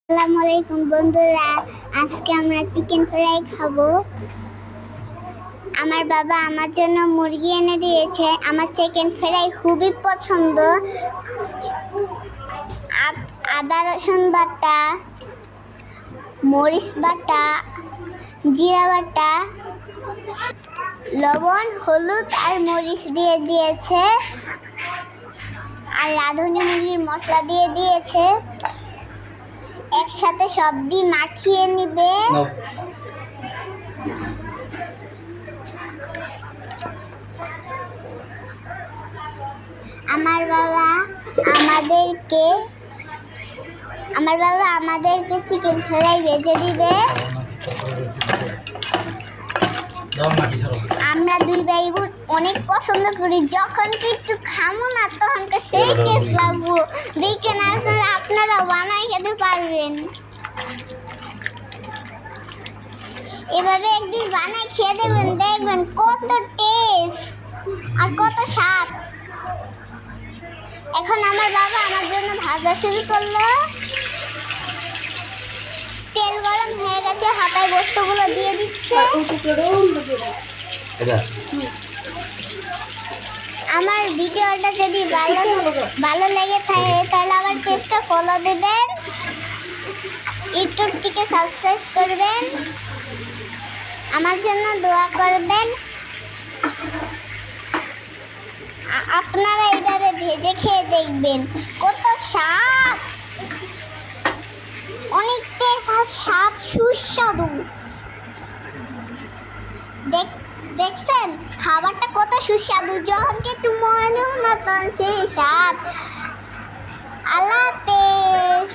আসসালামু আলাইকুম বন্ধুরা, আজকে আমরা চিকেন ফ্রাই খাবো। আমার বাবা আমার জন্য মুরগি এনে দিয়েছে। আমার চিকেন ফ্রাই খুবই পছন্দ। আদা রসুন বাটা, মরিচ বাটা, জিরা বাটা, লবণ, হলুদ আর মরিচ দিয়ে দিয়েছে, আর রাঁধুনি মুরগির মশলা দিয়ে দিয়েছে। একসাথে সবটি মাখিয়ে নিবে। আমার বাবা আমাদেরকে চিকেন ফ্রাই ভেজে দিবে। আমরা দুই ভাই বোন অনেক পছন্দ করি। যখন একটু খামো না তখন সেই টেস্ট লাগবো। দেখেন আপনারা বানাই খেতে পারবেন। এভাবে একদিন বানাই খেয়ে দেবেন, দেখবেন কত টেস্ট আর কত স্বাদ। এখন আমার বাবা আমার জন্য ভাজা শুরু করলো। তেল গরম হয়ে গেছে, হাতায় বস্তুগুলো দিয়ে দিচ্ছে। আমার ভিডিওটা যদি ভালো লেগে থাকে তাহলে আমার পেজটা ফলো দেবেন, ইউটিউব থেকে সাবস্ক্রাইব করবেন, আমার জন্য দোয়া করবেন। আপনারা এইভাবে ভেজে খেয়ে দেখবেন কত স্বাদ, অনেক স্বাদ, সুস্বাদু। দেখছেন খাবারটা কত সুস্বাদু, যখন একটু মনে না তখন সেই স্বাদ। আল্লাহ হাফেজ।